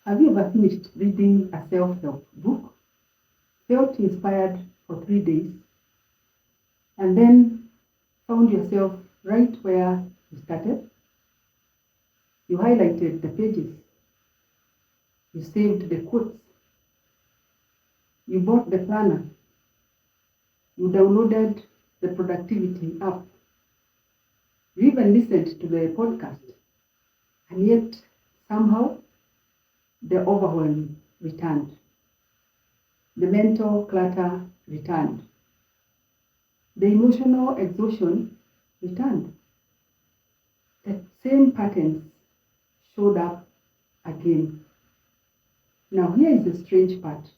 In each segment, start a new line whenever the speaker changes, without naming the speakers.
Have you ever finished reading a self-help book, felt inspired for 3 days, and then found yourself right where you started? You highlighted the pages, you saved the quotes, you bought the planner, you downloaded the productivity app, you even listened to the podcast, and yet somehow the overwhelm returned. The mental clutter returned. The emotional exhaustion returned. The same patterns showed up again. Now here is the strange part.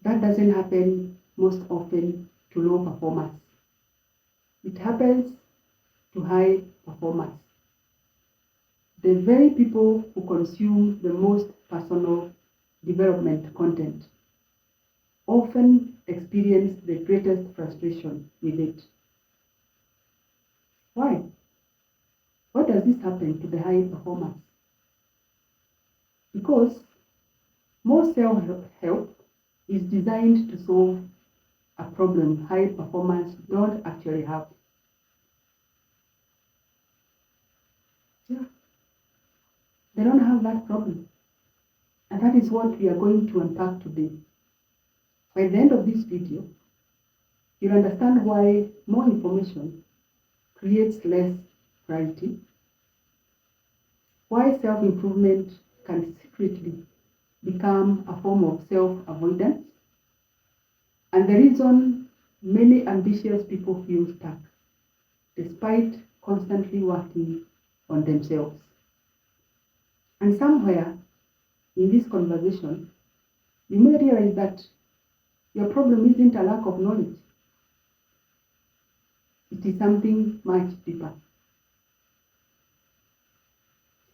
That doesn't happen most often to low performers. It happens to high performers. The very people who consume the most personal development content often experience the greatest frustration with it. Why? Why does this happen to the high performers? Because most self-help is designed to solve a problem high performers don't actually have. They don't have that problem. And that is what we are going to unpack today. By the end of this video, you'll understand why more information creates less clarity, why self-improvement can secretly become a form of self-avoidance, and the reason many ambitious people feel stuck despite constantly working on themselves. And somewhere in this conversation, you may realize that your problem isn't a lack of knowledge. It is something much deeper.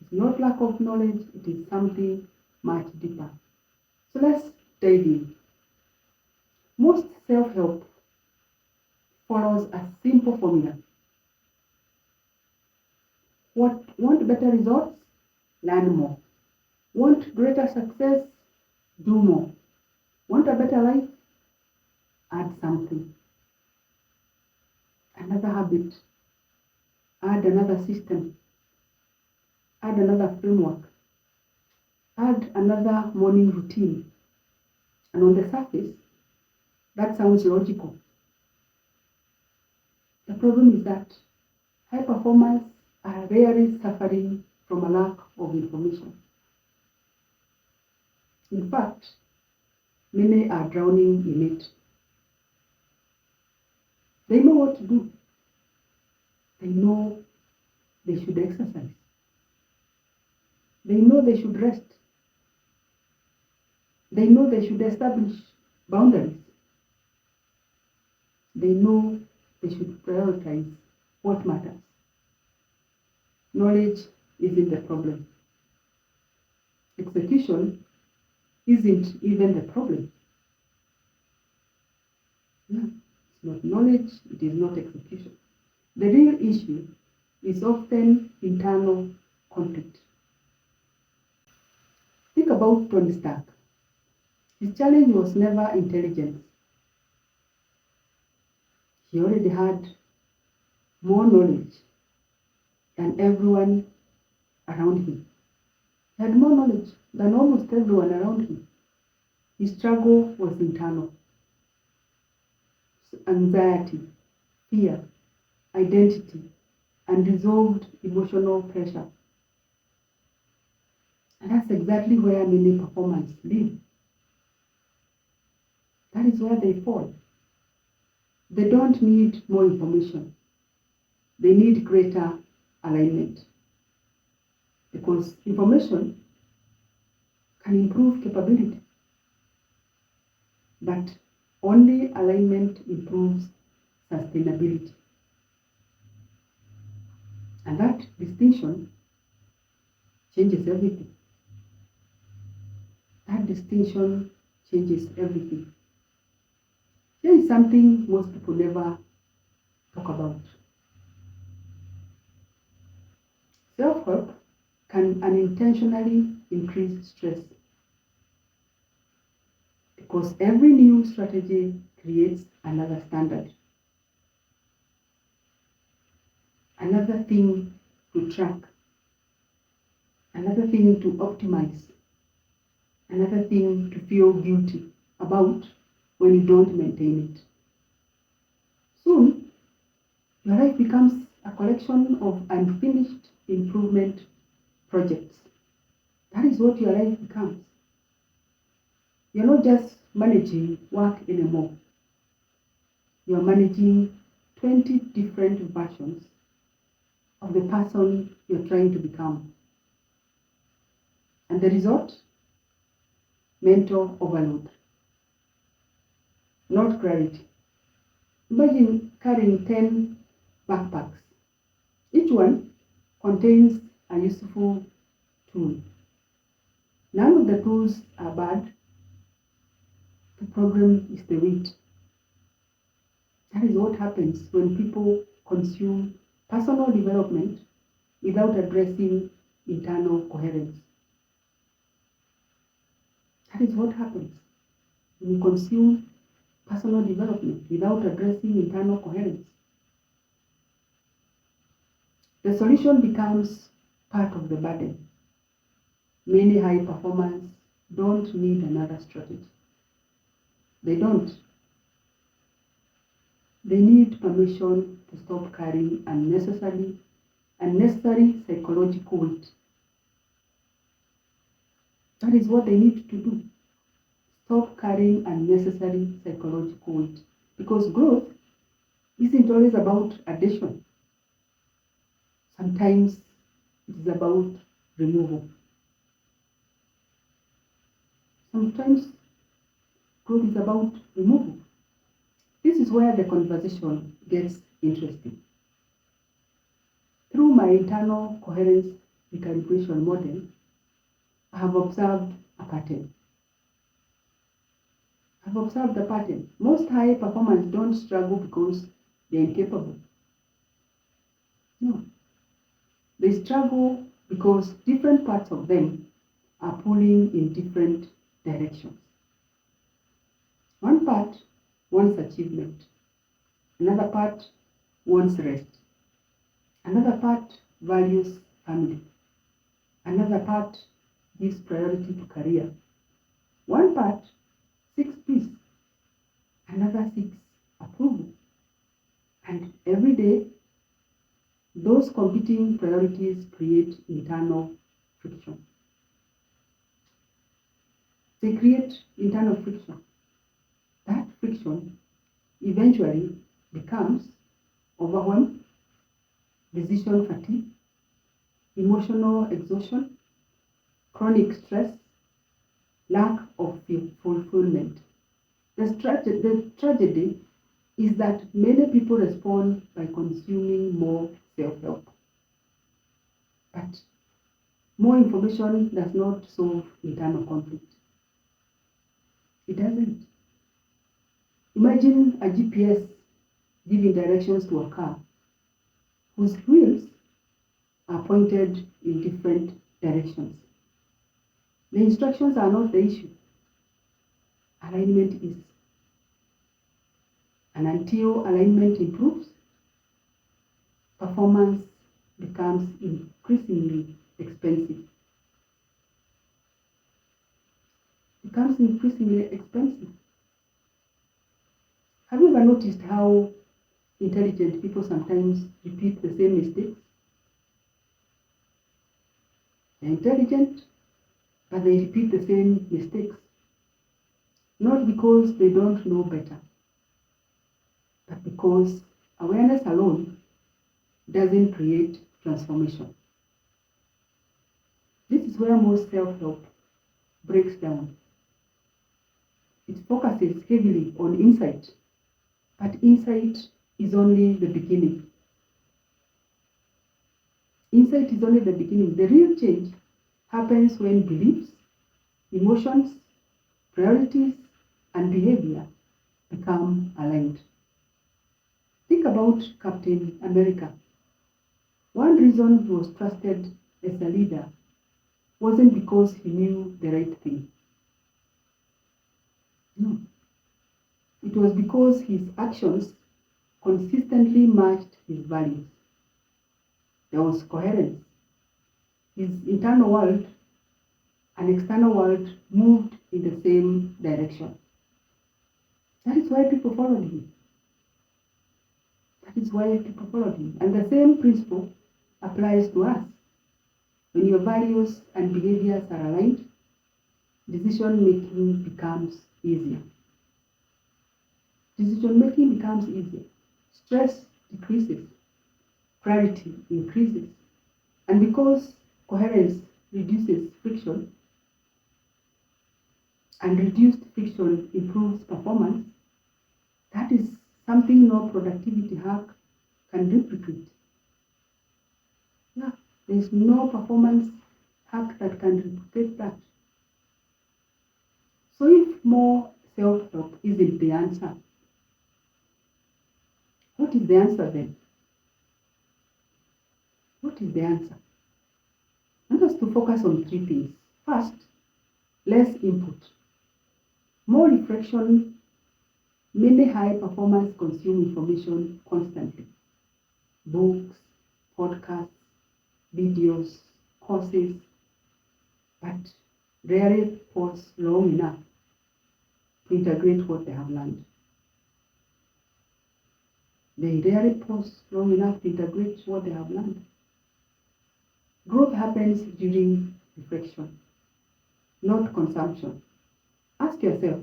It's not lack of knowledge, it is something much deeper. So let's dive in. Most self-help follows a simple formula. Want better results? Learn more. Want greater success? Do more. Want a better life? Add something. Another habit. Add another system. Add another framework. Add another morning routine. And on the surface, that sounds logical. The problem is that high performers are rarely suffering from a lack of information. In fact, many are drowning in it. They know what to do. They know they should exercise. They know they should rest. They know they should establish boundaries. They know they should prioritize what matters. Knowledge isn't the problem. Execution isn't even the problem. No, it's not knowledge, it is not execution. The real issue is often internal conflict. Think about Tony Stark. His challenge was never intelligence. He already had more knowledge than everyone around him. He had more knowledge than almost everyone around him. His struggle was internal. Anxiety, fear, identity, unresolved emotional pressure. And that's exactly where many performers live. That is where they fall. They don't need more information. They need greater alignment. Because information can improve capability, but only alignment improves sustainability. And that distinction changes everything. That distinction changes everything. Here is something most people never talk about. Self-help can unintentionally increase stress, because every new strategy creates another standard, another thing to track, another thing to optimize, another thing to feel guilty about when you don't maintain it. Soon, your life becomes a collection of unfinished improvement projects. That is what your life becomes. You're not just managing work anymore. You're managing 20 different versions of the person you're trying to become. And the result? Mental overload. Not clarity. Imagine carrying 10 backpacks. Each one contains a useful tool. None of the tools are bad. The problem is the weight. That is what happens when people consume personal development without addressing internal coherence. That is what happens when you consume personal development without addressing internal coherence. The solution becomes part of the burden. Many high performers don't need another strategy. They don't. They need permission to stop carrying unnecessary psychological weight. That is what they need to do. Stop carrying unnecessary psychological weight. Because growth isn't always about addition. Sometimes it is about removal. Sometimes growth is about removal. This is where the conversation gets interesting. Through my internal coherence recalibration model, I have observed a pattern. I've observed the pattern. Most high performers don't struggle because they're incapable. No. They struggle because different parts of them are pulling in different directions. One part wants achievement. Another part wants rest. Another part values family. Another part gives priority to career. One part seeks peace. Another seeks approval. And every day, those competing priorities create internal friction. They create internal friction. That friction eventually becomes overwhelm, decision fatigue, emotional exhaustion, chronic stress, lack of fulfillment. The tragedy is that many people respond by consuming more self-help. But more information does not solve internal conflict. It doesn't. Imagine a GPS giving directions to a car whose wheels are pointed in different directions. The instructions are not the issue. Alignment is. And until alignment improves, performance becomes increasingly expensive. Have you ever noticed how intelligent people sometimes repeat the same mistakes? They're intelligent, but they repeat the same mistakes. Not because they don't know better, but because awareness alone doesn't create transformation. This is where most self-help breaks down. It focuses heavily on insight, but insight is only the beginning. Insight is only the beginning. The real change happens when beliefs, emotions, priorities, and behavior become aligned. Think about Captain America. One reason he was trusted as a leader wasn't because he knew the right thing. No. It was because his actions consistently matched his values. There was coherence. His internal world and external world moved in the same direction. That is why people followed him. That is why people followed him. And the same principle applies to us. When your values and behaviors are aligned, decision making becomes easier. Decision making becomes easier. Stress decreases. Clarity increases. And because coherence reduces friction, and reduced friction improves performance, that is something no productivity hack can replicate. Yeah, there's no performance hack that can replicate that. So if more self-help isn't the answer, what is the answer then? What is the answer? I want us to focus on three things. First, less input. More reflection. Many high performers consume information constantly. Books, podcasts, videos, courses, but rarely pause long enough to integrate what they have learned. They rarely pause long enough to integrate what they have learned. Growth happens during reflection, not consumption. Ask yourself,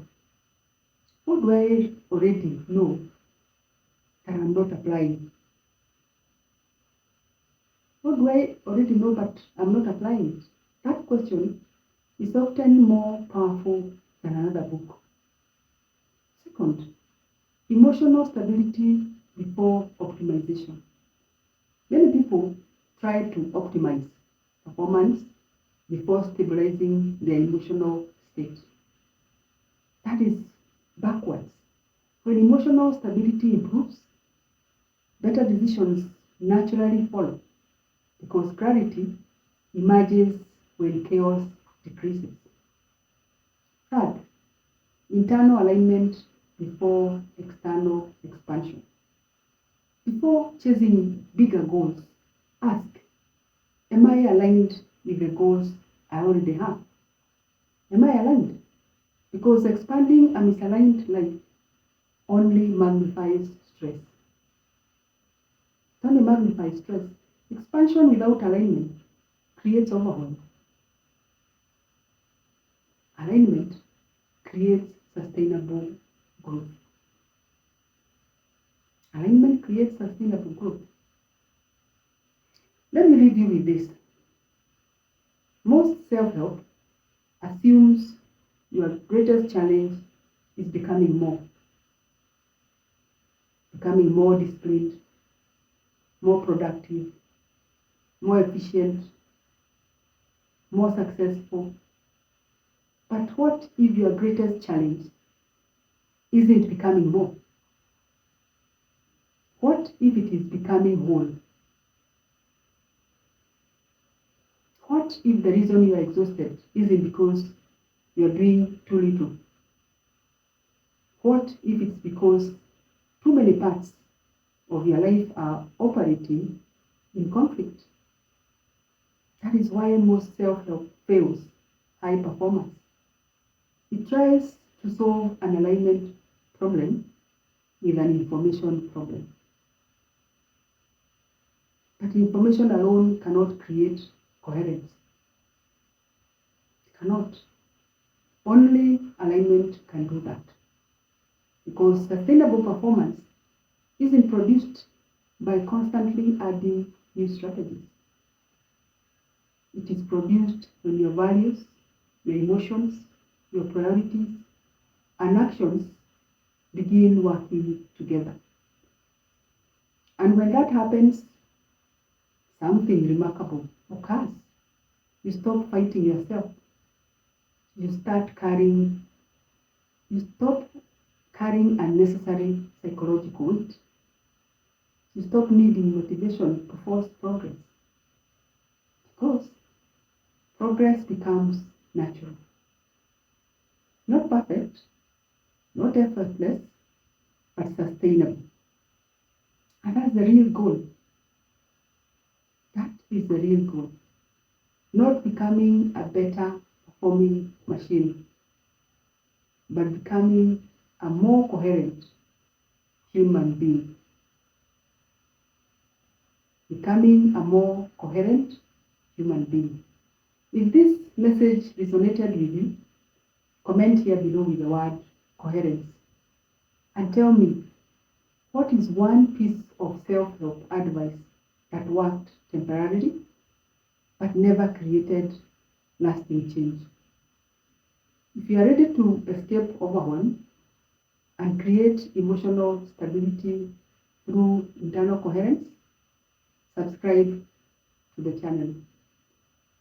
what do I already know that I'm not applying? What do I already know but I'm not applying? That question is often more powerful than another book. Second, emotional stability before optimization. Many people try to optimize performance before stabilizing their emotional state. That is backwards. When emotional stability improves, better decisions naturally follow because clarity emerges when chaos decreases. Third, internal alignment before external expansion. Before chasing bigger goals, ask, am I aligned with the goals I already have? Am I aligned? Because expanding a misaligned life only magnifies stress. It only magnifies stress. Expansion without alignment creates overwhelm. Alignment creates sustainable growth. Alignment creates sustainable growth. Let me leave you with this. Most self-help assumes your greatest challenge is becoming more disciplined, more productive, more efficient, more successful. But what if your greatest challenge isn't becoming more? What if it is becoming whole? What if the reason you are exhausted isn't because you are doing too little? What if it's because too many parts of your life are operating in conflict? That is why most self-help fails high performance. It tries to solve an alignment problem with an information problem. But information alone cannot create coherence. It cannot. Only alignment can do that. Because sustainable performance isn't produced by constantly adding new strategies. It is produced when your values, your emotions, your priorities, and actions begin working together. And when that happens, something remarkable occurs. You stop fighting yourself. You stop carrying unnecessary psychological weight. You stop needing motivation to force progress. Because progress becomes natural. Not perfect, not effortless, but sustainable. And that's the real goal. That is the real goal. Not becoming a better performing machine, but becoming a more coherent human being. Becoming a more coherent human being. If this message resonated with you, comment here below with the word coherence and tell me, what is one piece of self-help advice that worked temporarily but never created lasting change? If you are ready to escape overwhelm and create emotional stability through internal coherence, subscribe to the channel.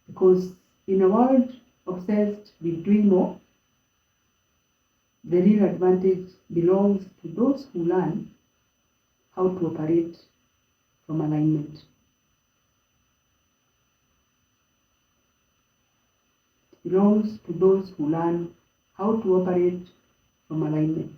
Because in a world obsessed with doing more, the real advantage belongs to those who learn how to operate from alignment. It belongs to those who learn how to operate from alignment.